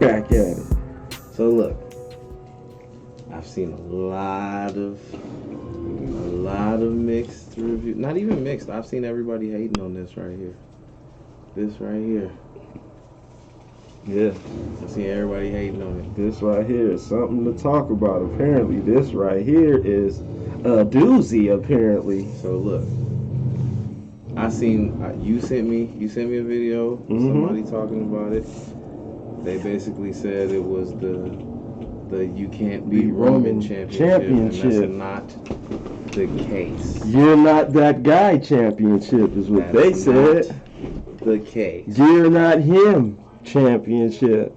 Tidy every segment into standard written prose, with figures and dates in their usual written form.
crack at it. So look, I've seen a lot of mixed reviews. Not even mixed. I've seen everybody hating on this right here. This right here. Yeah. I've seen everybody hating on it. This right here is something to talk about. Apparently, this right here is a doozy. Apparently. So look, I seen you sent me a video. Somebody talking about it. They basically said it was the you can't beat Roman championship, and that's not the case. You're not that guy championship is what they said. The case. You're not him championship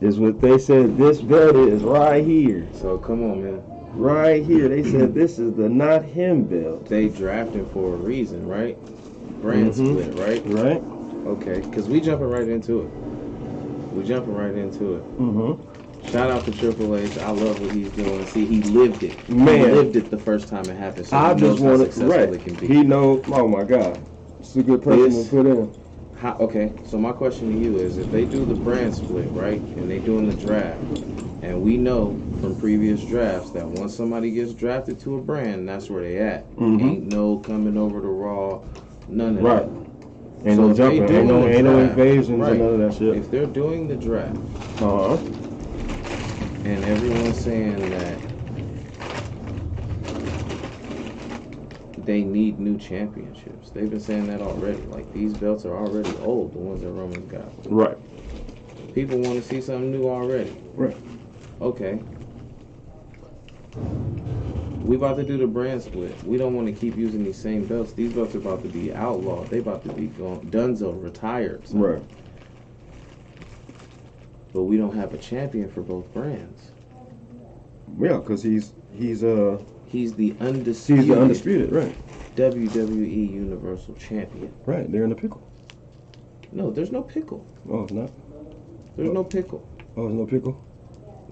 is what they said. This belt is right here. So come on, man. Right here. They said this is the not him belt. They drafted for a reason, right? Brand split, right? Right. Okay, because we jumping right into it. Shout out to Triple H. I love what he's doing. See, he lived it. Man. He lived it the first time it happened. So I just want to, right. It can be. He knows, oh my God. It's a good person to put in. Okay, so my question to you is, if they do the brand split, right, and they doing the draft, and we know from previous drafts that once somebody gets drafted to a brand, that's where they at. Ain't no coming over to Raw, none of that. Ain't no jumping, ain't no invasions and none of that shit. If they're doing the draft, and everyone's saying that they need new championships. They've been saying that already. Like, these belts are already old, the ones that Roman's got. Right. People want to see something new already. Right. Okay. We about to do the brand split. We don't want to keep using these same belts. These belts are about to be outlawed. They about to be Dunzo retired. So. Right. But we don't have a champion for both brands. Yeah, because he's the undisputed. He's the undisputed, right? WWE Universal Champion. Right. They're in the pickle. No, there's no pickle. Oh, it's not. There's no pickle. Oh, there's no pickle.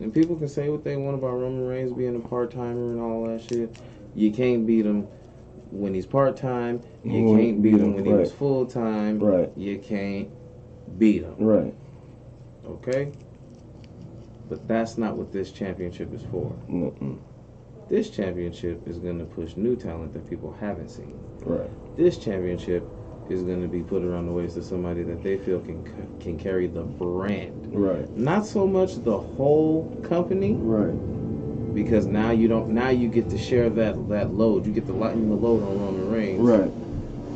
And people can say what they want about Roman Reigns being a part-timer and all that shit. You can't beat him when he's part-time. You can't beat him when he was full-time. Right. You can't beat him. Right. Okay? But that's not what this championship is for. Mm-mm. This championship is going to push new talent that people haven't seen. Right. This championship is going to be put around the waist of somebody that they feel can carry the brand. Right. Not so much the whole company. Right. Because now you get to share that load. You get to lighten the load on Roman Reigns. Right.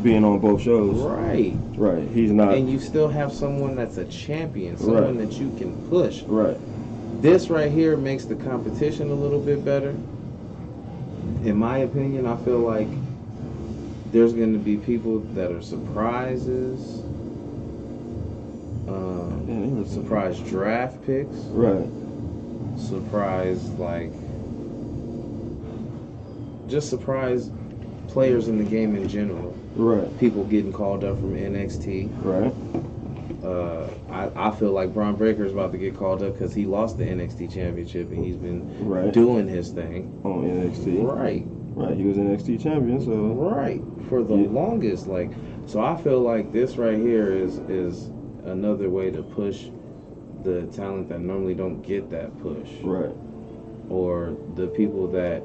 Being on both shows. Right. Right. He's not. And you still have someone that's a champion, someone that you can push. Right. This right here makes the competition a little bit better. In my opinion, I feel like there's going to be people that are surprises, surprise draft picks, right? Surprise, like, just surprise players in the game in general. Right. People getting called up from NXT. Right. I feel like Braun Breaker is about to get called up because he lost the NXT championship and he's been doing his thing on NXT. Right. Right. He was NXT champion, so right for the longest. Like, so I feel like this right here is another way to push the talent that normally don't get that push. Right. Or the people that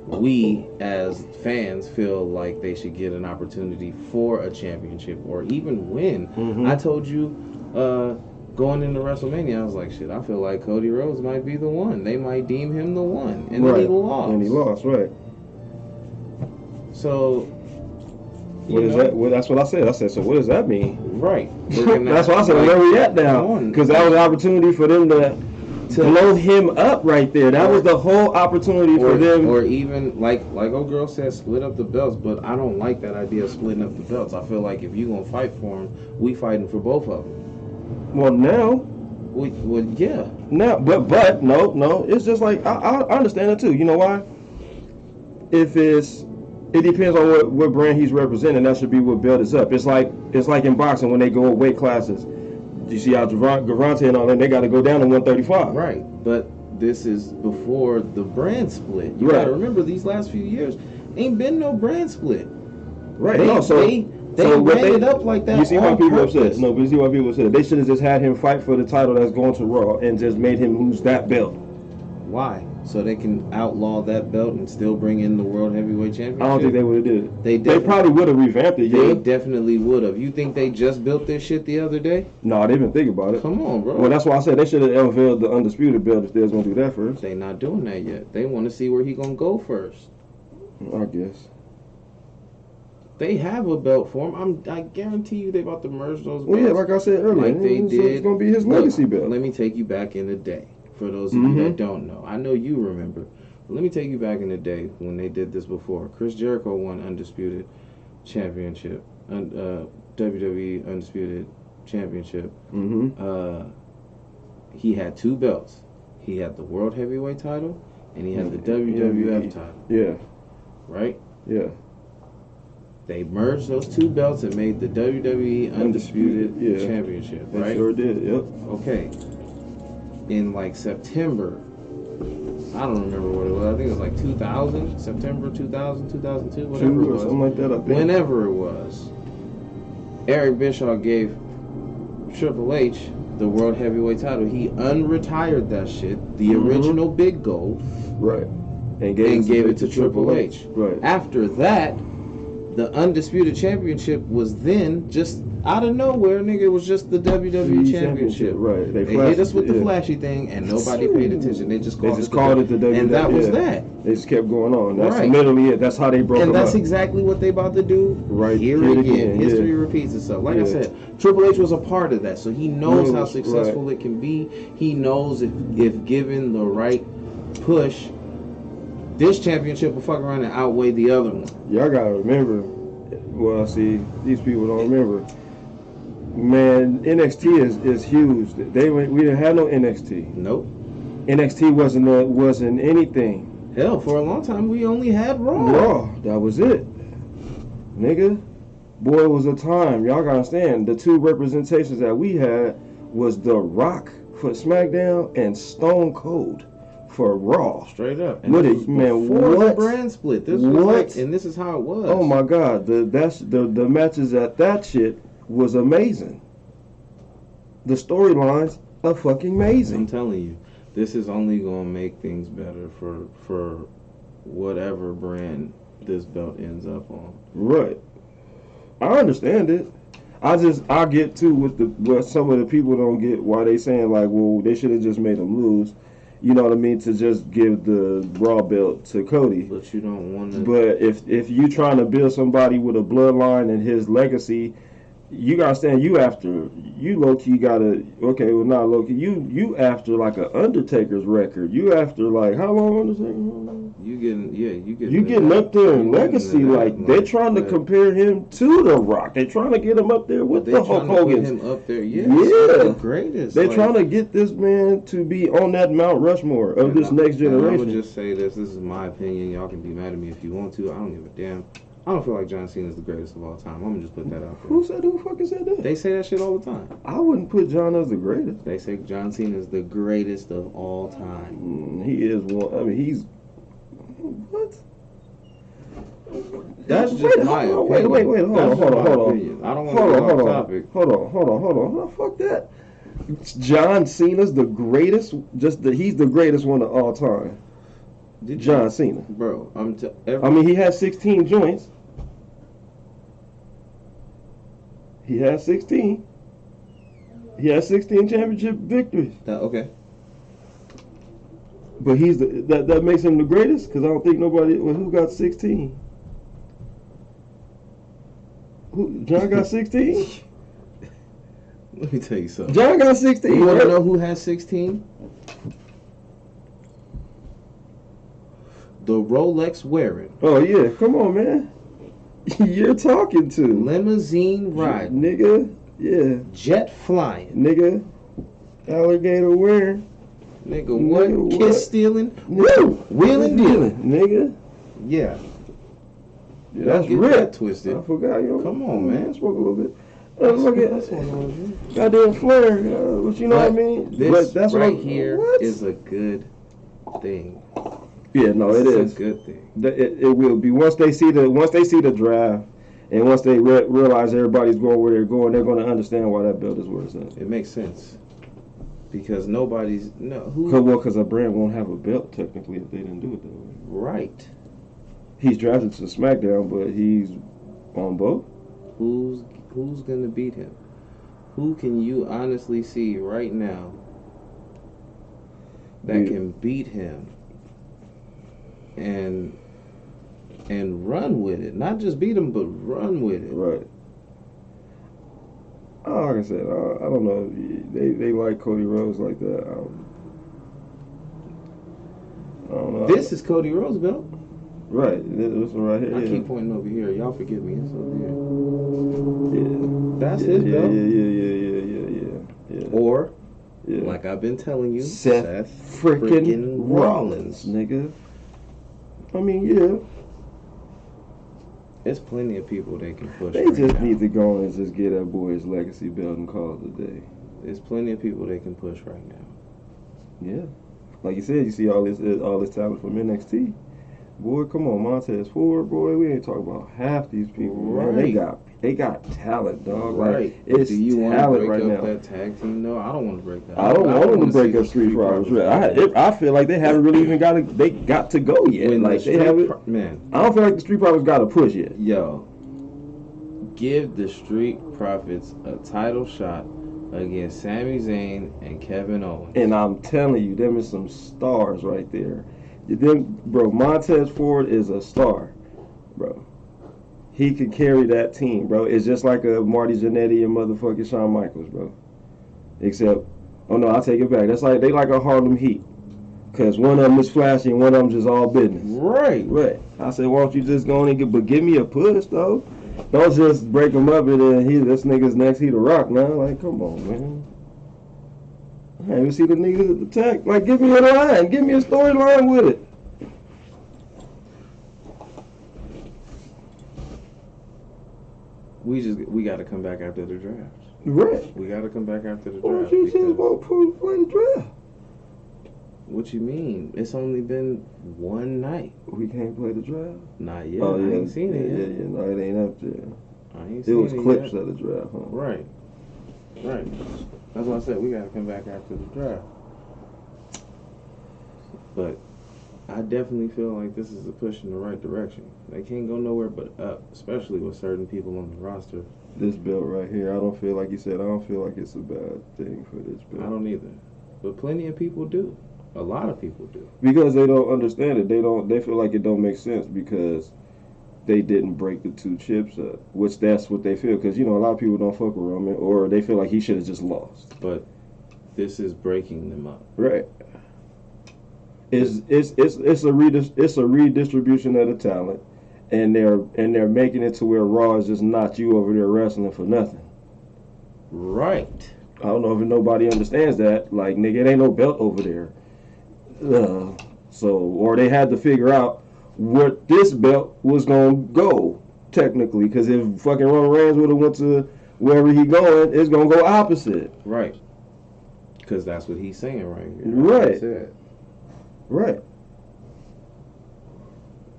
we as fans feel like they should get an opportunity for a championship or even win. Mm-hmm. I told you going into WrestleMania, I was like, shit, I feel like Cody Rhodes might be the one. They might deem him the one. And then he lost. And he lost, right. So what is that? Well, that's what I said. I said, so what does that mean? Right. That's why I said, where we at now? Because that was an opportunity for them to blow him up right there. That was the whole opportunity for them. Or even, like old girl said, split up the belts. But I don't like that idea of splitting up the belts. I feel like if you're going to fight for them, we fighting for both of them. Well, now. Well, yeah. Now, but no. It's just like, I understand it too. You know why? It depends on what brand he's representing. That should be what belt is up. It's like in boxing when they go weight classes. You see how Gervonta and all that, they got to go down to 135. Right, but this is before the brand split. You got to remember, these last few years ain't been no brand split. Right. They ran it up like that. You see why people purpose. upset? No, but you see why people upset? They should have just had him fight for the title that's going to Raw and just made him lose that belt. Why? So they can outlaw that belt and still bring in the World Heavyweight Championship? I don't think they would have did it. They probably would have revamped it, They definitely would have. You think they just built this shit the other day? No, they didn't think about it. Come on, bro. Well, that's why I said they should have unveiled the Undisputed belt if they was going to do that first. They not doing that yet. They want to see where he going to go first. I guess. They have a belt for him. I guarantee you they about to merge those belts. Well, yeah, like I said earlier. Like they did. So it's going to be his legacy belt. Let me take you back in the day. For those of you that don't know. I know you remember. But let me take you back in the day when they did this before. Chris Jericho won Undisputed Championship. WWE Undisputed Championship. He had two belts. He had the World Heavyweight title and he had the WWF title. Yeah. Right? Yeah. They merged those two belts and made the WWE Undisputed Championship, right? They sure did, yep. Okay. In like September, I don't remember what it was. I think it was like 2000, September 2000, 2002, whatever it was. Something like that, I think. Whenever it was, Eric Bischoff gave Triple H the World Heavyweight title. He unretired that shit, the original Big Gold, right, and gave it to Triple H. Right. After that, the Undisputed Championship was then just out of nowhere, nigga. It was just the WWE Championship. Right. They hit us with the flashy thing, and nobody paid attention. They just called it the WWE. And that was that. They just kept going on. That's literally it. That's how they broke it up. And that's exactly what they about to do here again. History repeats itself. Like I said, Triple H was a part of that, so he knows how successful it can be. He knows if given the right push, this championship will fuck around and outweigh the other one. Y'all gotta remember. Well, see, these people don't remember. Man, NXT is huge. We didn't have no NXT. Nope. NXT wasn't anything. Hell, for a long time we only had Raw. Raw, that was it, nigga. Boy, it was a time. Y'all gotta understand. The two representations that we had was The Rock for SmackDown and Stone Cold for Raw. Straight up. And what this was before the brand split. This was like, and this is how it was. Oh my God, the matches at that shit was amazing. The storylines are fucking amazing. I'm telling you, this is only gonna make things better for whatever brand this belt ends up on. Right. I understand it. I get too with what some of the people don't get, why they saying like, well, they should have just made them lose. You know what I mean? To just give the Raw belt to Cody. But you don't want to. But if you trying to build somebody with a bloodline and his legacy, you gotta stand. You low key gotta. Okay, well not low key. You after like a Undertaker's record. You after like how long Undertaker? You getting up there in legacy. Like they're trying to compare him to The Rock. They're trying to get him up there with the Hulk Hogan. Him up there, the greatest. They're trying to get this man to be on that Mount Rushmore of this next generation. I would just say this. This is my opinion. Y'all can be mad at me if you want to. I don't give a damn. I don't feel like John Cena is the greatest of all time. I'm gonna just put that out there. Who fucking said that? They say that shit all the time. I wouldn't put John as the greatest. They say John Cena is the greatest of all time. He is one. I mean, he's what? That's just my opinion. Wait. Hold on. I don't want to go off topic. Hold on. Fuck that. John Cena's the greatest. He's the greatest one of all time. John Cena. Bro, I mean, he has 16 joints. He has 16. He has 16 championship victories. Okay. But he's that makes him the greatest because I don't think nobody who got 16. John got 16. Let me tell you something. John got 16. You want to know who has 16? The Rolex wearing. Oh yeah, come on, man. You're talking to limousine riding, nigga. Yeah. Jet flying, nigga. Alligator wearing, nigga. What? Kiss stealing, woo, wheeling dealing, nigga. Yeah. That's get ripped. That twisted. I forgot, yo. Come on, man. I spoke a little bit. Look at goddamn flair. But you know what I mean? This that's right here is a good thing. Yeah, no, it is a good thing. It will be once they see the draft And once they realize everybody's going where they're going, they're going to understand why that belt is where it's at. It makes sense. Because Because a brand won't have a belt technically if they didn't do it that way. Right. He's drafted to SmackDown, but he's on both. Who's gonna beat him? Who can you honestly see right now that can beat him and run with it? Not just beat him, but run with it. Right. Like I said, I don't know. They like Cody Rhodes like that. I don't know. This is Cody Rhodes' belt. Right. This one right here. I keep pointing over here. Y'all forgive me. It's over here. Yeah. That's his belt. Yeah. Or, like I've been telling you, Seth freaking Rollins, nigga. I mean, yeah. There's plenty of people they can push. They just need to go and just get that boy his legacy belt and call it a day. There's plenty of people they can push right now. Yeah, like you said, you see all this talent from NXT. Boy, come on, Montez Ford, boy. We ain't talking about half these people. Right. Man, they got talent, dog. Right. Like, it's Do you want talent to break right up now. that tag team? No, I don't want to break that. I don't want them to break up Street Profits. I feel like they haven't really even got to go yet. When like they haven't. Man, I don't feel like the Street Profits got to push yet. Yo, give the Street Profits a title shot against Sami Zayn and Kevin Owens. And I'm telling you, them is some stars right there. Them, bro, Montez Ford is a star, bro. He could carry that team, bro. It's just like a Marty Jannetty and motherfucking Shawn Michaels, bro. Except, oh no, I'll take it back. That's like they like a Harlem Heat, cause one of them is flashy and one of them just all business. Right. I said, why don't you just go on and give me a push though? Don't just break him up and then this nigga's next. He the Rock now. Like, come on, man. I ain't even see the niggas attack. Like, give me a line. Give me a storyline with it. We got to come back after the draft. Right. We got to come back after the draft. Why don't you just play the draft? What you mean? It's only been one night. We can't play the draft? Not yet. Oh, yeah. I ain't seen it yet. Yeah. No, it ain't up there. I ain't seen it yet. It was clips of the draft, huh? Right. That's why I said we got to come back after the draft. But I definitely feel like this is a push in the right direction. They can't go nowhere but up, especially with certain people on the roster. This belt right here, I don't feel like you said, I don't feel like it's a bad thing for this belt. I don't either. But plenty of people do. A lot of people do. Because they don't understand it. They feel like it don't make sense because they didn't break the two chips up, which that's what they feel. Because, you know, a lot of people don't fuck with Roman, or they feel like he should have just lost. But this is breaking them up. Right. It's a redistribution of the talent, and they're making it to where Raw is just not you over there wrestling for nothing. Right. I don't know if nobody understands that. Like, nigga, it ain't no belt over there. Or they had to figure out what this belt was gonna go technically, because if fucking Roman Reigns would have went to wherever he going, it's gonna go opposite. Right. Because that's what he's saying right here. Right. Right.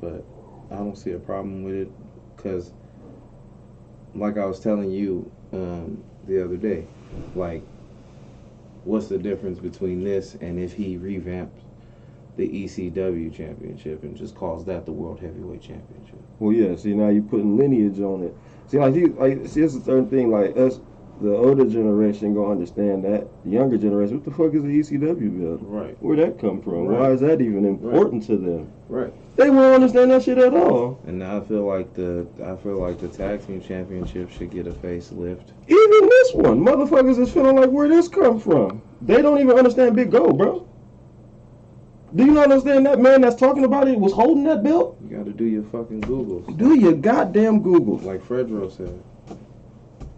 But I don't see a problem with it because, like I was telling you the other day, like, what's the difference between this and if he revamped the ECW championship and just calls that the World Heavyweight Championship? Well, yeah. See, now you're putting lineage on it. See, it's a certain thing. Like us, the older generation gonna understand that. The younger generation, what the fuck is the ECW belt? Right. Where'd that come from? Right. Why is that even important to them? Right. They won't understand that shit at all. And now I feel like the tag team championship should get a facelift. Even this one, motherfuckers is feeling like where this come from. They don't even understand Big Go, bro. Do you not understand that man that's talking about it was holding that belt? You got to do your fucking Googles. Do your goddamn Googles. Like Fredro said.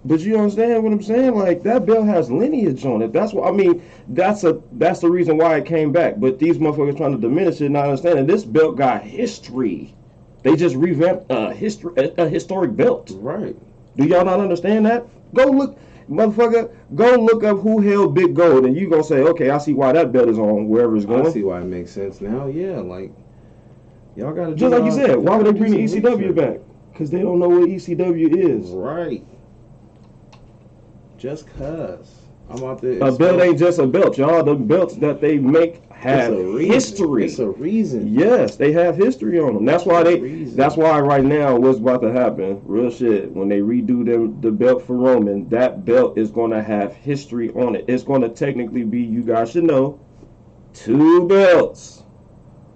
But you understand what I'm saying? Like, that belt has lineage on it. That's what I mean. That's the reason why it came back. But these motherfuckers trying to diminish it, not understanding this belt got history. They just revamped a historic belt. Right. Do y'all not understand that? Go look, motherfucker. Go look up who held Big Gold, and you gonna say, okay, I see why that belt is on wherever it's going. I see why it makes sense now. Yeah, like y'all gotta. Just like you said, why would they bring the ECW back? Because they don't know what ECW is. Right. Just cause. I'm out there. A belt ain't just a belt, y'all. The belts that they make have history. It's a reason. Yes, they have history on them. That's why That's why right now what's about to happen, real shit. When they redo the belt for Roman, that belt is gonna have history on it. It's gonna technically be, you guys should know, 2 belts.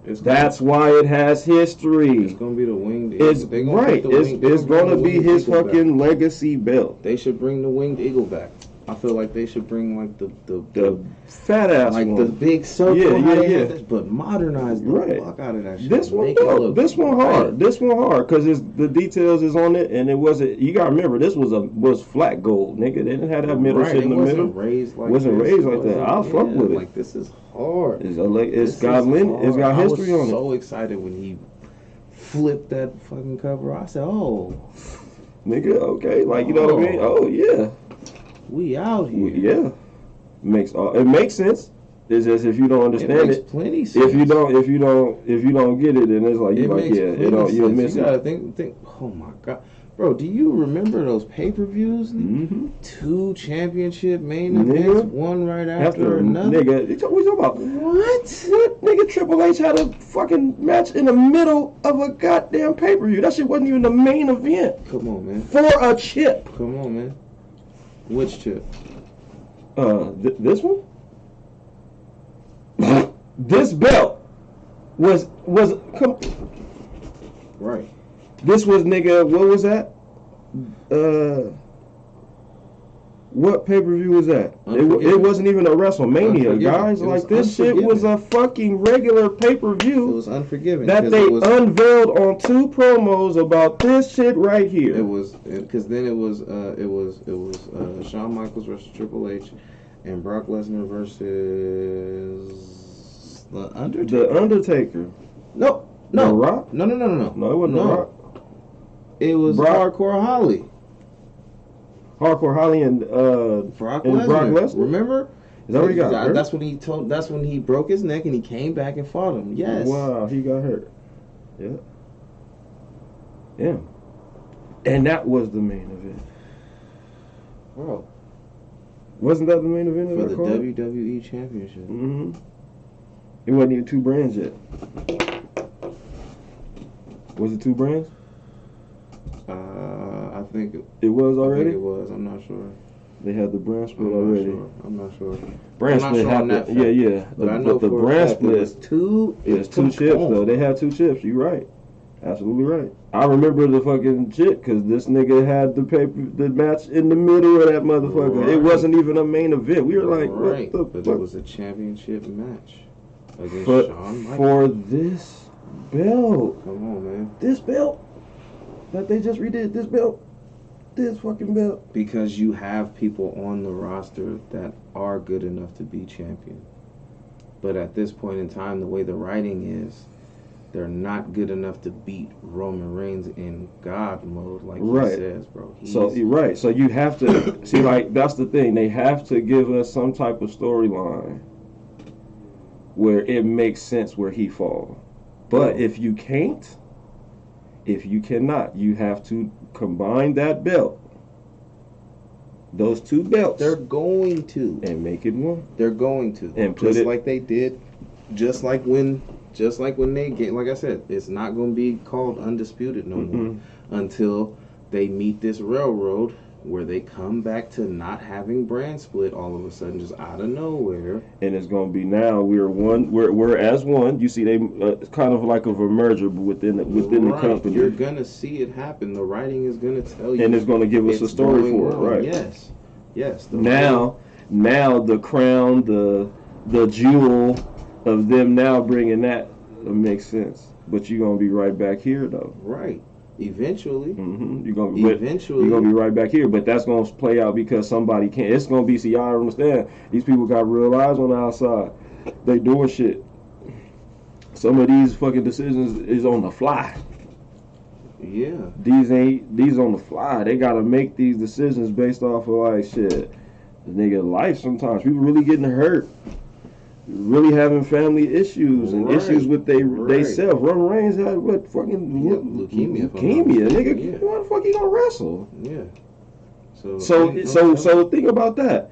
That's why it has history. It's gonna be the winged eagle. It's right. It's gonna be his fucking legacy belt. They should bring the winged eagle back. I feel like they should bring like the fat ass like one. The big circle. Yeah. But modernize the fuck out of that shit. This one hard. This one hard because the details is on it, and it wasn't. You gotta remember, this was flat gold, nigga. They didn't have that middle shit in the middle. Wasn't raised like that. I'll fuck with it. Like, this is hard. It's got history on it. I was so excited when he flipped that fucking cover. I said, "Oh, nigga, okay." Like, you know what I mean? Oh yeah. We out here. Yeah, it makes sense. It's just if you don't understand makes plenty sense. If you don't get it, then it's like you'll miss it. You gotta think. Oh my god, bro! Do you remember those pay-per-views? Mm-hmm. 2 championship main events, one right after another. Nigga, we talking about what? Nigga, Triple H had a fucking match in the middle of a goddamn pay-per-view. That shit wasn't even the main event. Come on, man. For a chip. Come on, man. Which chip? This one. This belt was right. This was, nigga. What was that? What pay-per-view was that? It wasn't even a WrestleMania, guys. Like, this shit was a fucking regular pay-per-view. It was Unforgiven. That they unveiled on 2 promos about this shit right here. It was because then it was Shawn Michaels versus Triple H, and Brock Lesnar versus the Undertaker. The Undertaker. No. The Rock. No. No, it wasn't The Rock. It was Hardcore Holly. Hardcore Holly and Brock Lesnar. Remember? Is that what he got hurt? That's when he broke his neck and he came back and fought him. Yes. Wow, he got hurt. Yeah. Yeah. And that was the main event. Bro. Wasn't that the main event for the WWE Championship? Mm-hmm. It wasn't even 2 brands yet. Was it 2 brands? I think it was already. I think it was. I'm not sure. They had the brand split already. I'm not sure. Brand split happened. Yeah. But I know the brand split. It was 2. It was 2 chips though. They had 2 chips. You're right. Absolutely right. I remember the fucking shit because this nigga had the match in the middle of that motherfucker. Right. It wasn't even a main event. We were like, right. What the but fuck? it was a championship match against Shawn Michaels. For this belt. Come on, man. This belt that they just redid. This belt. This fucking belt. Because you have people on the roster that are good enough to be champion. But at this point in time, the way the writing is, they're not good enough to beat Roman Reigns in God mode, like he says, bro. So you have to see, like, that's the thing. They have to give us some type of storyline where it makes sense where he falls. But if you cannot, you have to combine that belt, those 2 belts. They're going to, and make it one. They're going to, and like they did, just like when they get, like I said, it's not going to be called Undisputed no more until they meet this railroad where they come back to not having brand split all of a sudden, just out of nowhere. And it's going to be now we're as one. You see, they it's kind of like of a merger within the company. You're going to see it happen. The writing is going to tell you, and it's going to give us a story for it, right? Yes. Now the crown, the jewel of them now bringing that makes sense. But you're going to be right back here though. Right. Eventually. Mm-hmm. You're going to be right back here. But that's going to play out because somebody can't. It's going to be, see, y'all understand, these people got real eyes on the outside. They doing shit. Some of these fucking decisions is on the fly. Yeah. These on the fly. They got to make these decisions based off of like shit. The nigga life sometimes. People really getting hurt. really having family issues and issues with they self. Roman Reigns had what fucking leukemia. Nigga, Yeah. why the fuck he gonna wrestle? Yeah. So think about that.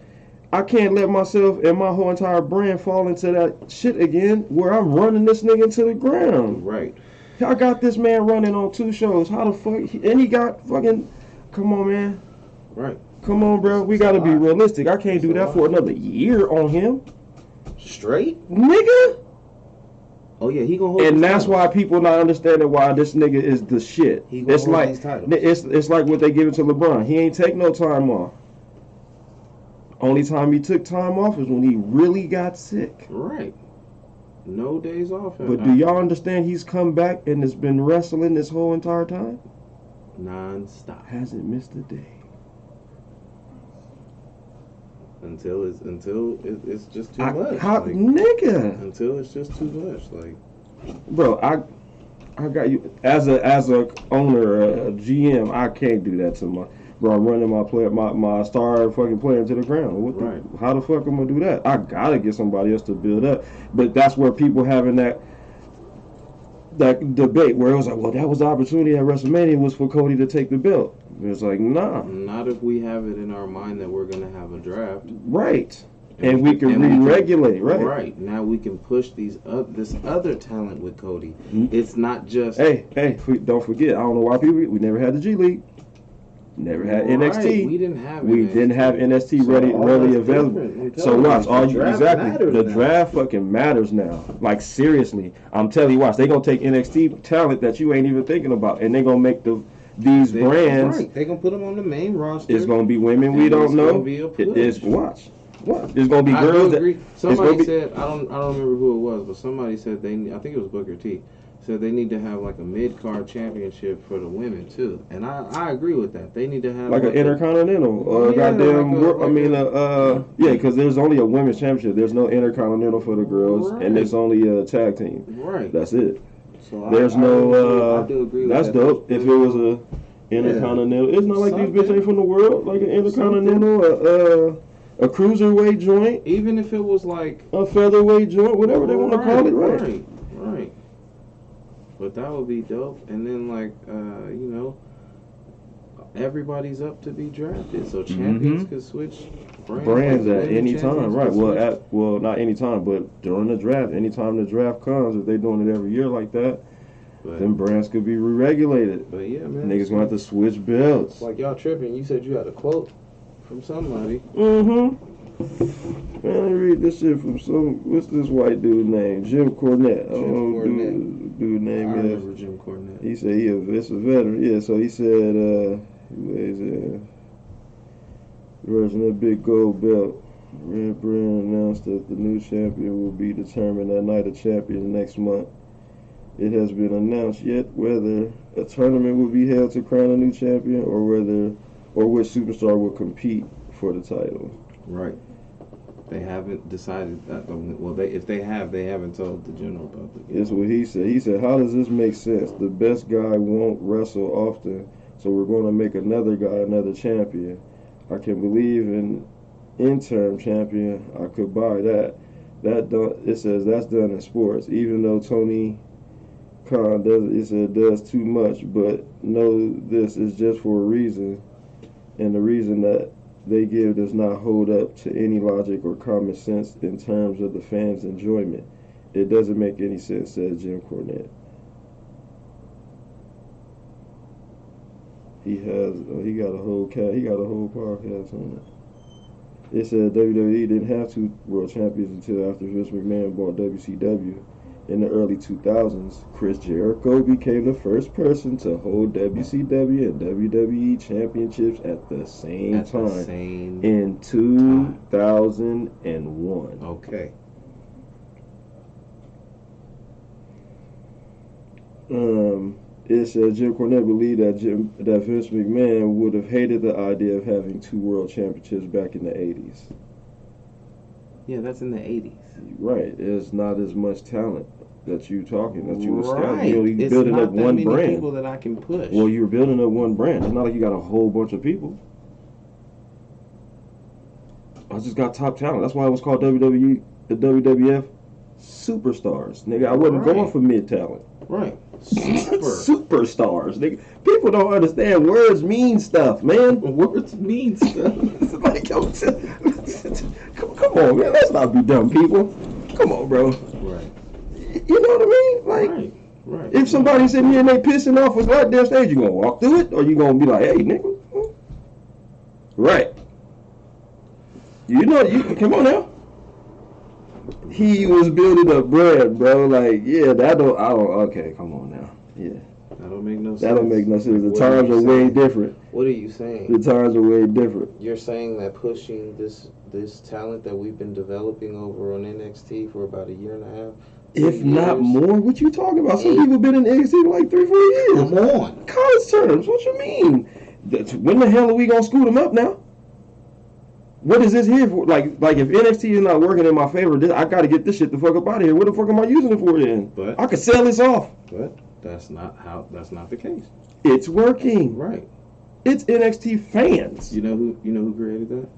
I can't let myself and my whole entire brand fall into that shit again where I'm running this nigga into the ground. Right. I got this man running on 2 shows. How the fuck? And he got fucking. Come on, man. Right. Come on, bro. We gotta be realistic. I can't do that for another year on him. Straight? Nigga. Oh yeah, he gonna hold. And that's why people not understanding why this nigga is the shit. He gonna hold these titles. It's like what they give it to LeBron. He ain't take no time off. Only time he took time off is when he really got sick. Right. No days off. But do y'all understand he's come back and has been wrestling this whole entire time? Non-stop. Hasn't missed a day. Until it's just too much. Nigga. Until it's just too much. Like, bro, I got you as a owner, a GM. I can't do that to my. Bro, I'm running my star fucking player to the ground. How the fuck am I gonna do that? I gotta get somebody else to build up. But that's where people having that debate where it was like, well, that was the opportunity at WrestleMania was for Cody to take the belt. It's like, nah. Not if we have it in our mind that we're gonna have a draft. Right. And we can re-regulate, right? Right. Now we can push this other talent with Cody. Mm-hmm. It's not just... Hey, don't forget, I don't know why we never had the G League. Never had NXT. We didn't have NXT readily available. So watch, the draft fucking matters now. Like seriously, I'm telling you, watch. They gonna take NXT talent that you ain't even thinking about, and they gonna make these brands. Right. They gonna put them on the main roster. It's gonna be women we don't know. It's watch. What? There's gonna be girls that. Somebody said I don't remember who it was, but somebody said I think it was Booker T. Said they need to have like a mid-card championship for the women too, and I agree with that. They need to have like an intercontinental, because there's only a women's championship. There's no intercontinental for the girls, and it's only a tag team. Right. That's it. So there's I do agree with that's that. Dope. If it was a intercontinental, it's not like these bitches ain't from the world. Like an intercontinental, a cruiserweight joint, even if it was like a featherweight joint, whatever they want to call it. Right. But that would be dope. And then, like, everybody's up to be drafted. So champions could switch brands at any time. Right. Well, not any time, but during the draft. Anytime the draft comes, if they're doing it every year like that, then brands could be re-regulated. But, yeah, man. Niggas going to have to switch belts. Like, y'all tripping. You said you had a quote from somebody. Man, let me read this shit from what's this white dude name? Jim Cornette. Dude name I remember Jim Cornette. He said it's a veteran. Yeah, so he said, version of Big Gold Belt. Red Brand announced that the new champion will be determined at Night of Champions next month. It has been announced yet whether a tournament will be held to crown a new champion or which superstar will compete for the title. Right. They haven't decided that. Well, if they have, they haven't told the general public. That's what he said. He said, how does this make sense? The best guy won't wrestle often, so we're going to make another guy another champion. I can believe in interim champion. I could buy that. It says that's done in sports. Even though Tony Khan does too much, but no, this is just for a reason, and the reason that they give does not hold up to any logic or common sense in terms of the fans' enjoyment. It doesn't make any sense, said Jim Cornette. He got a whole podcast on it. It said WWE didn't have 2 world champions until after Vince McMahon bought WCW. In the early 2000s, Chris Jericho became the first person to hold WCW and WWE championships at the same time in 2001. Okay. It said Jim Cornette believed that Vince McMahon would have hated the idea of having 2 world championships back in the 80s. Yeah, that's in the 80s. Right. There's not as much talent that you establish. You're it's building not up one that many brand. People that I can push. Well, you're building up one brand. It's not like you got a whole bunch of people. I just got top talent. That's why it was called WWE the WWF superstars, nigga. I wasn't going for mid talent. Right. Superstars, nigga. People don't understand words mean stuff, man. Words mean stuff. Like, come on, man. Let's not be dumb people. Come on, bro. Right. You know what I mean? Like, right. If somebody's sitting here and they pissing off a goddamn stage, you gonna walk through it, or you gonna be like, hey, nigga. Right. You know, you come on now. He was building up bread, bro. Like, yeah, okay, come on now. Yeah. That don't make no sense. That don't make no sense. The times are way different. What are you saying? The times are way different. You're saying that pushing this talent that we've been developing over on NXT for about a year and a half, if not more, what you talking about? Some people been in NXT for like 3-4 years. Come on. College terms, what you mean? When the hell are we gonna scoot them up now? What is this here for? Like if NXT is not working in my favor, I gotta get this shit the fuck up out of here. What the fuck am I using it for then? But I could sell this off. But that's not the case. It's working. Right. It's NXT fans. You know who created that?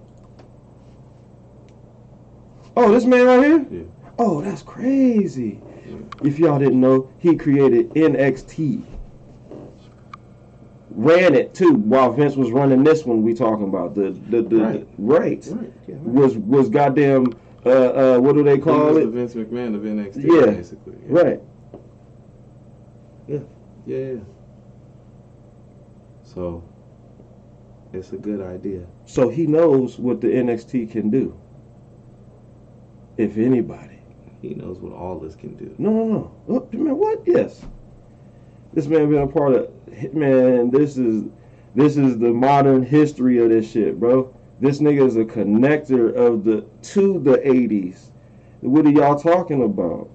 Oh, this man right here? Yeah. Oh, that's crazy. Yeah. If y'all didn't know, he created NXT. Ran it too while Vince was running this one we talking about. The right. Yeah, right. Was goddamn what do they call it? The Vince McMahon of NXT, yeah. Basically. Yeah. Right. Yeah. So it's a good idea. So he knows what the NXT can do. If anybody. He knows what all this can do. No. Oh, man, what? Yes. This man been a part of. Man, this is the modern history of this shit, bro. This nigga is a connector to the 80s. What are y'all talking about?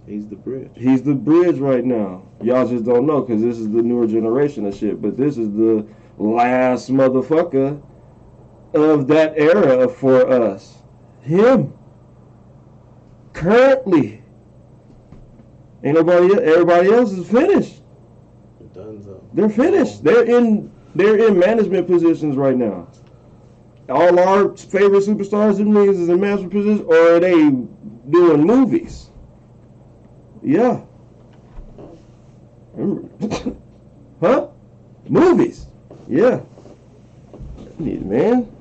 He's the bridge. He's the bridge right now. Y'all just don't know because this is the newer generation of shit. But this is the last motherfucker of that era for us. Him. Currently. Ain't nobody. Everybody else is finished. Dunzo. They're finished. They're in management positions right now. All our favorite superstars and niggas is in management positions, or are they doing movies? Yeah. Huh? Movies. Yeah. Man.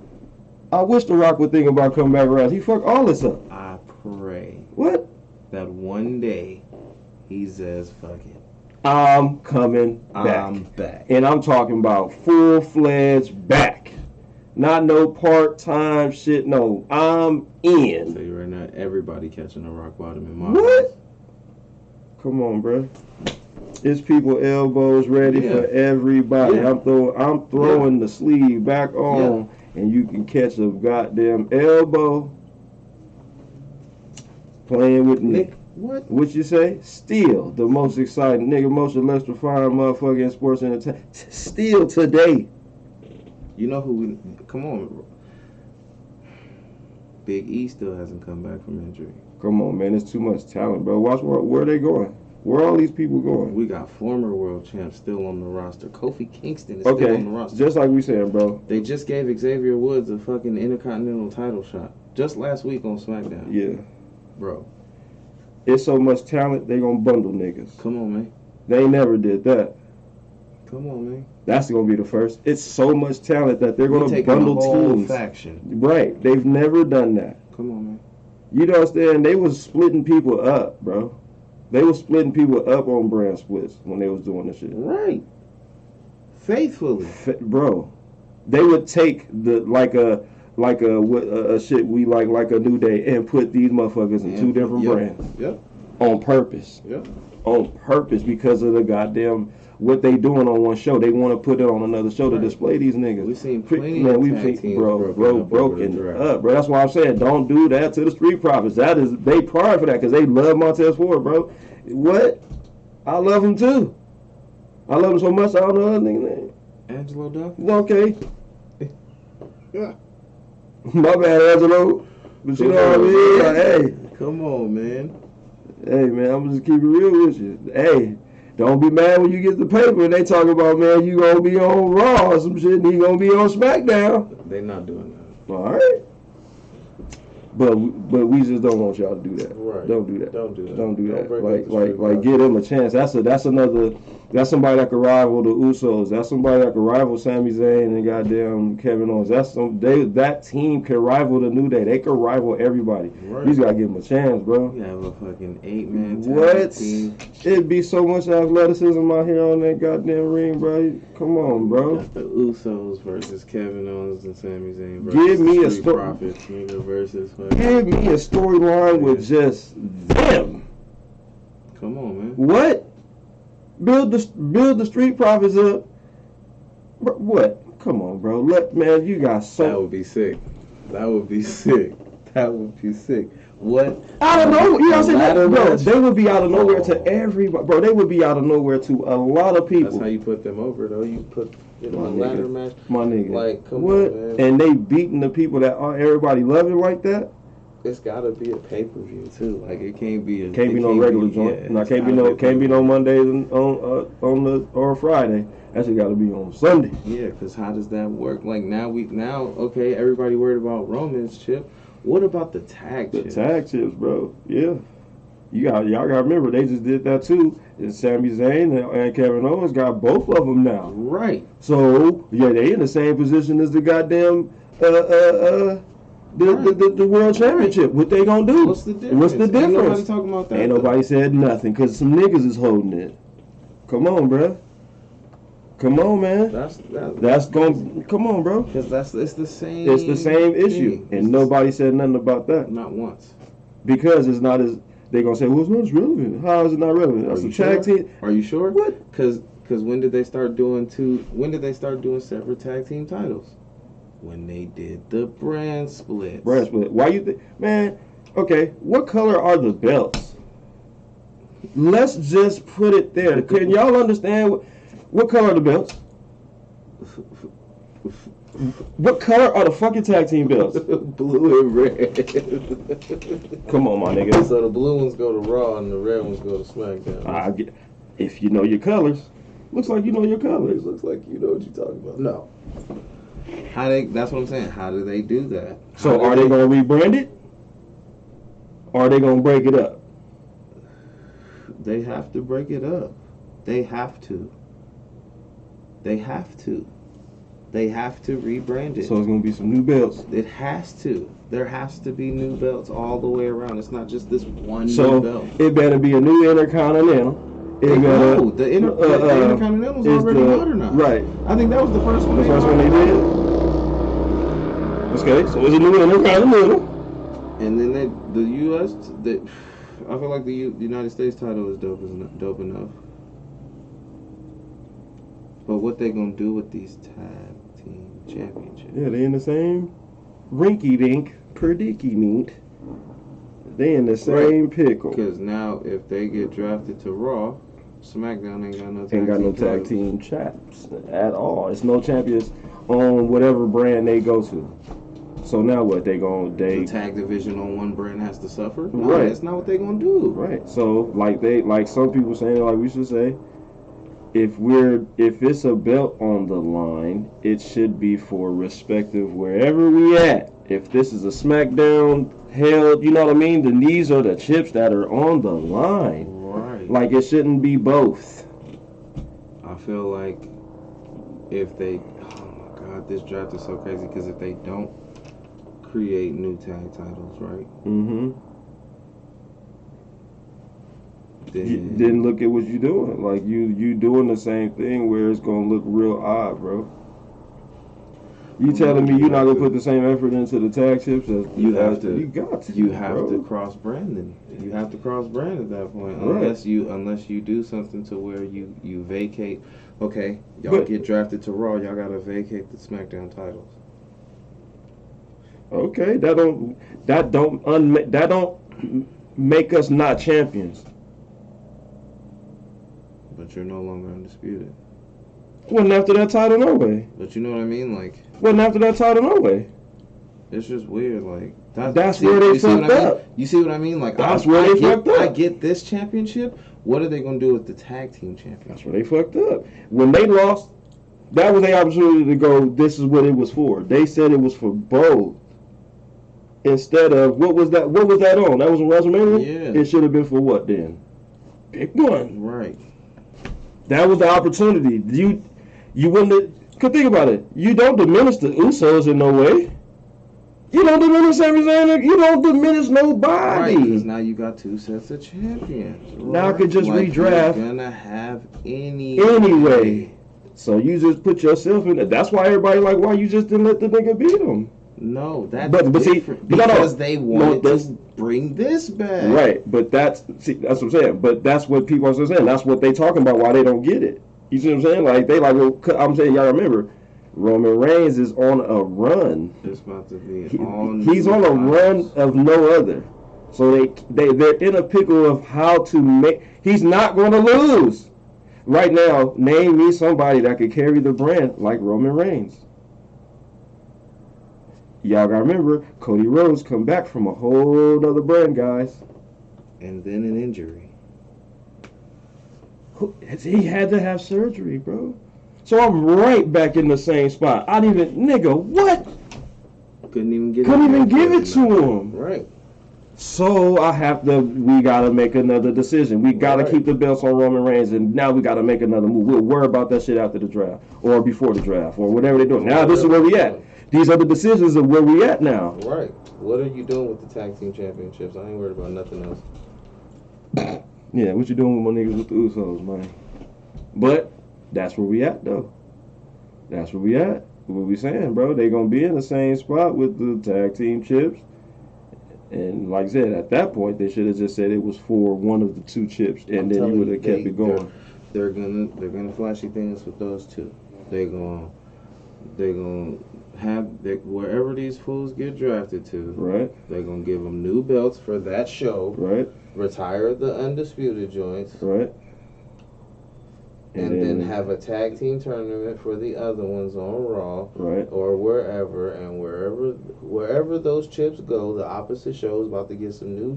I wish The Rock would think about coming back around. He fucked all this up. I pray. What? That one day he says, fuck it. I'm coming back. I'm back. And I'm talking about full-fledged back. Not no part-time shit. No, I'm in. I'll tell you right now, everybody catching a rock bottom in my What? house. Come on, bro. It's people elbows ready for everybody. Yeah. I'm throwing the sleeve back on, and you can catch a goddamn elbow. Playing with me. What you say? Still the most exciting nigga, most electrifying motherfucker in sports entertainment. Still today. You know who? Come on. Big E still hasn't come back from injury. Come on, man. It's too much talent, bro. Watch where are they going? Where are all these people going? We got former world champs still on the roster. Kofi Kingston is still on the roster. Just like we said, bro. They just gave Xavier Woods a fucking Intercontinental title shot. Just last week on SmackDown. Yeah. Bro. It's so much talent, they gonna bundle niggas. Come on, man. They never did that. Come on, man. That's gonna be the first. It's so much talent that they're gonna bundle teams. Faction. Right. They've never done that. Come on, man. You don't understand? They was splitting people up, bro. They was splitting people up on brand splits when they was doing this shit. Right. Faithfully. Bro. They would take a shit we like a New Day, and put these motherfuckers in two different brands. Yep. On purpose. Yep. On purpose because of the goddamn what they doing on one show. They want to put it on another show to display these niggas. We've seen plenty of tag teams broken up, bro. That's why I'm saying don't do that to the Street Profits. That is they pride for that because they love Montez Ford, bro. What? I love him too. I love him so much I don't know other nigga name. Angelo Duff. Okay. Yeah. My bad, Angelo. But you know what I mean? Like, hey. Come on, man. Hey, man, I'm just keep it real with you. Hey, don't be mad when you get the paper and they talk about, man, you gonna be on Raw or some shit and he gonna be on SmackDown. They not doing that. All right. But we just don't want y'all to do that. Right. Don't do that. Don't do that. Don't do that. Don't break Like give them a chance. That's another. That's somebody that could rival the Usos. That's somebody that could rival Sami Zayn and goddamn Kevin Owens. That team can rival the New Day. They could rival everybody. Right. You just gotta give them a chance, bro. You have a fucking 8-man tag team. It'd be so much athleticism out here on that goddamn ring, bro. Come on, bro. Got the Usos versus Kevin Owens and Sami Zayn. Give me a Profits versus. Give me a storyline with just them. Come on, man. What? Build the Street Profits up. What? Come on, bro. Man, you got so. That would be sick. That would be sick. What? I don't know. You know what I'm saying? Bro, they would be out of nowhere to everybody. Bro, they would be out of nowhere to a lot of people. That's how you put them over, though. You put a ladder match. My nigga. Like, come what? on, man. And they beating the people that everybody loving like that? It's gotta be a pay-per-view too. Like it can't be no regular joint. Yeah, no, can't be no Mondays or Friday. That shit gotta be on Sunday. Yeah, because how does that work? Like now okay, everybody worried about Roman's chip. What about the tag chips? The tag chips, bro. Yeah. Y'all gotta remember they just did that too. And Sami Zayn and Kevin Owens got both of them now. Right. So yeah, they in the same position as the goddamn the world championship. What they gonna do? What's the difference? Ain't nobody talking about that. Ain't nobody said nothing because some niggas is holding it. Come on, bro. Come on, man. That's going. Come on, bro. Because it's the same. It's the same issue, and nobody said nothing about that. Not once. Because it's not as they gonna say, well, it's not as relevant. How is it not relevant? That's a tag team. Are you sure? What? Because when did they start doing separate tag team titles? When they did the brand split. Why you think, man? Okay, what color are the belts? Let's just put it there. Can y'all understand what color are the belts? What color are the fucking tag team belts? Blue and red. Come on, my nigga. So the blue ones go to Raw and the red ones go to SmackDown. If you know your colors. Looks like you know your colors. Looks like you know what you're talking about. No. That's what I'm saying. How do they do that? So are they gonna rebrand it? Or are they gonna break it up? They have to break it up. They have to rebrand it. So it's gonna be some new belts. It has to. There has to be new belts all the way around. It's not just this one new belt. So it better be a new Intercontinental. The Intercontinental's already modernized. Right. I think that was the first one. The first one they did. Okay, so it's a new Intercontinental. And then the U.S. I feel like the United States title is dope enough. But what they gonna do with these tag team championships? Yeah, they in the same rinky-dink, perdicky-meat. They in the same pickle. Because now, if they get drafted to Raw, SmackDown ain't got no tag team chaps at all. It's no champions on whatever brand they go to. So now what? The tag division on one brand has to suffer? No, right. That's not what they gonna do. Right. So like some people saying, like we should say, if it's a belt on the line, it should be for respective wherever we at. If this is a SmackDown held, you know what I mean? Then these are the chips that are on the line. Right. Like it shouldn't be both. I feel like if they, oh my God, this draft is so crazy because if they don't create new tag titles, right? Mm-hmm. Then look at what you're doing. Like you doing the same thing where it's gonna look real odd, bro. You telling me you're not gonna put the same effort into the tag chips as you have to? You got to. You have to cross brand then. You have to cross brand at that point, unless you do something to where you vacate. Okay, y'all get drafted to Raw. Y'all gotta vacate the SmackDown titles. Okay, that don't make us not champions. But you're no longer undisputed. Wasn't after that title, no way. But you know what I mean, like. Wasn't after that title, no way. It's just weird, like. That's where they fucked up. You see what I mean? Like, that's where they fucked up. I get this championship. What are they gonna do with the tag team championship? That's where they fucked up. When they lost, that was their opportunity to go. This is what it was for. They said it was for both. instead of what was that? What was that on? That was on WrestleMania. Yeah. It should have been for what then? Pick one. Right. That was the opportunity. You wouldn't have, cause think about it. You don't diminish the Usos in no way. You don't diminish Sami Zayn. You don't diminish nobody. Right, because now you got 2 sets of champions. Now I could just like redraft. You're gonna have Anyway. So you just put yourself in it. That's why everybody like, why you just didn't let the nigga beat him? No, that's but different. See, because they wanted to bring this back. Right, but that's what I'm saying. But that's what people are saying. That's what they talking about. Why they don't get it? You see what I'm saying? Like they like. Well, I'm saying y'all remember, Roman Reigns is on a run. It's about to be he's on a run of no other. So they're in a pickle of how to make. He's not going to lose. Right now, name me somebody that could carry the brand like Roman Reigns. Y'all gotta remember, Cody Rhodes come back from a whole other brand, guys. And then an injury. He had to have surgery, bro. So I'm right back in the same spot. I didn't even, nigga, what? Couldn't even give it to him. Right. So we gotta make another decision. We gotta keep the belts on Roman Reigns, and now we gotta make another move. We'll worry about that shit after the draft, or before the draft, or whatever they're doing. Now this is where we at. These are the decisions of where we at now. Right. What are you doing with the tag team championships? I ain't worried about nothing else. Yeah, what you doing with my niggas with the Usos, man? But that's where we at, though. That's where we at. What we saying, bro? They gonna be in the same spot with the tag team chips. And like I said, at that point, they should have just said it was for one of the 2 chips, and then you would have kept it going. They're gonna flashy things with those 2. They're gonna have wherever these fools get drafted to. Right. They're gonna give them new belts for that show. Right. Retire the undisputed joints. Right. And then have a tag team tournament for the other ones on Raw, right, or wherever, and wherever those chips go, the opposite show is about to get some new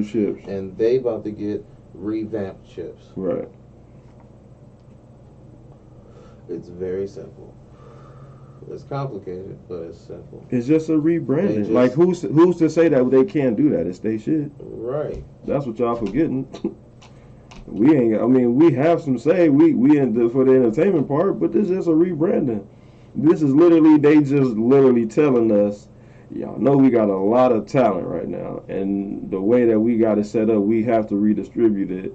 chips, and they about to get revamped chips. Right. It's very simple. It's complicated, but it's simple. It's just a rebranding. Like who's to say that they can't do that? It's they shit. Right. That's what y'all forgetting. We ain't. I mean, we have some say. We in for the entertainment part, but this is just a rebranding. This is literally they just literally telling us, y'all know we got a lot of talent right now, and the way that we got it set up, we have to redistribute it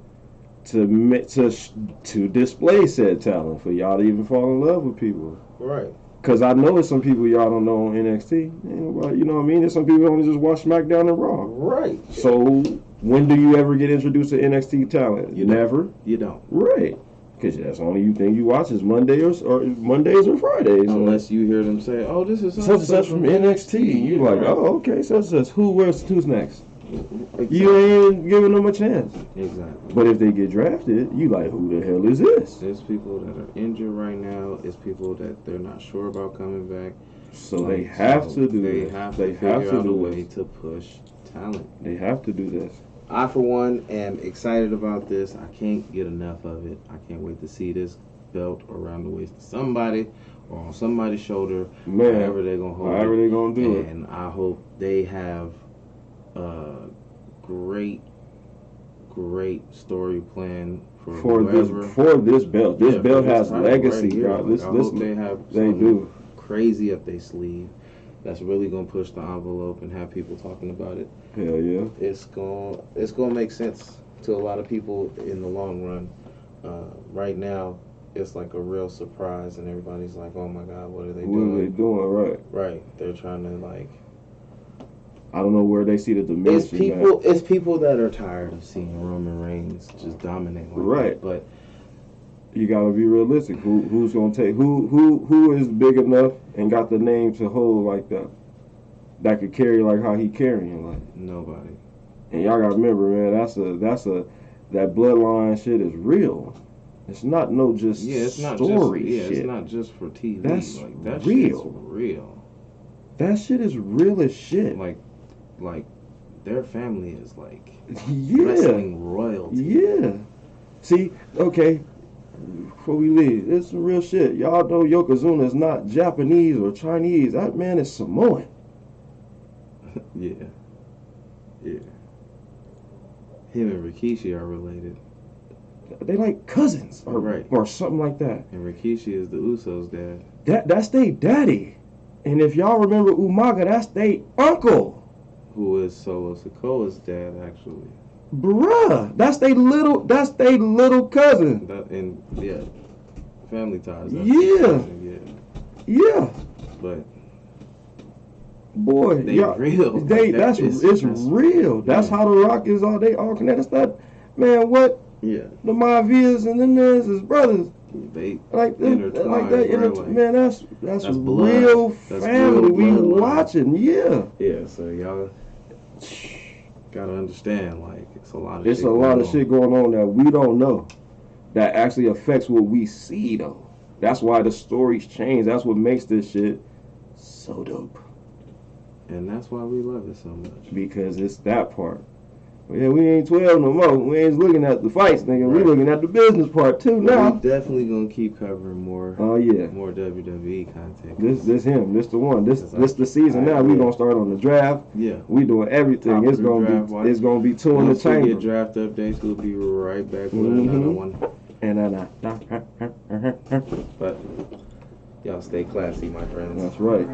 to display said talent for y'all to even fall in love with people. Right. Because I know there's some people y'all don't know on NXT. You know what I mean? There's some people who only just watch SmackDown and Raw. Right. So when do you ever get introduced to NXT talent? You never. Don't. You don't. Right. Because that's the only thing you watch is Mondays or Fridays. Unless you hear them say, "Oh, this is such from NXT." You like, "Oh, okay, such. Who's next?" Exactly. You ain't giving them a chance. Exactly. But if they get drafted, you like, who the hell is this? There's people that are injured right now. It's people that they're not sure about coming back. So they have to do this. They have to do a way to push talent. They have to do this. I, for one, am excited about this. I can't get enough of it. I can't wait to see this belt around the waist of somebody or on somebody's shoulder. Man, however they're going to hold it. However they're going to do it. And I hope they have great story plan for this belt. This belt has legacy, God. I hope they have do crazy up their sleeve that's really gonna push the envelope and have people talking about it. Hell yeah. It's gonna make sense to a lot of people in the long run. Right now, it's like a real surprise, and everybody's like, "Oh my God, what are they doing?" What are they doing? Right. Right. They're trying to like. I don't know where they see the dimension. It's people that are tired of seeing Roman Reigns just dominate. Right. But you gotta be realistic. Who's gonna take who is big enough and got the name to hold like that could carry like how he carrying like nobody. And y'all gotta remember, man, that bloodline shit is real. It's not it's not story shit. It's not just for TV. That's that real. Shit's real. That shit is real as shit. Like their family is like wrestling royalty. Yeah. See, okay, before we leave, it's some real shit. Y'all know Yokozuna is not Japanese or Chinese. That man is Samoan. Yeah. Yeah. Him and Rikishi are related. They like cousins or, Right. or something like that. And Rikishi is the Usos' dad. That's they daddy. And if y'all remember Umaga, that's they uncle. Who is Solo Sikoa's dad, actually. Bruh, that's they little cousin. And yeah, family ties. Yeah. Yeah. But boy, they real. They Like, it's real. That's how the Rock is all. They all connected. It's not, man. What? Yeah. The Mavias and them is his brothers. They like that. Like, man, that's blood. real That's family. real We watching. Yeah. Yeah. So y'all gotta understand, like, it's a lot of. It's a lot of shit going on that we don't know, that actually affects what we see though. That's why the stories change. That's what makes this shit so dope. And that's why we love it so much. Because it's that part. Yeah, we ain't 12 no more. We ain't looking at the fights, nigga. Right. We looking at the business part too now. We definitely gonna keep covering more. Oh yeah. More WWE content. This him. This the one. This the season now. We gonna start on the draft. Yeah. We doing everything. It's gonna be two in the chamber. Get draft updates. We'll be right back with another one. And but y'all stay classy, my friends. That's right.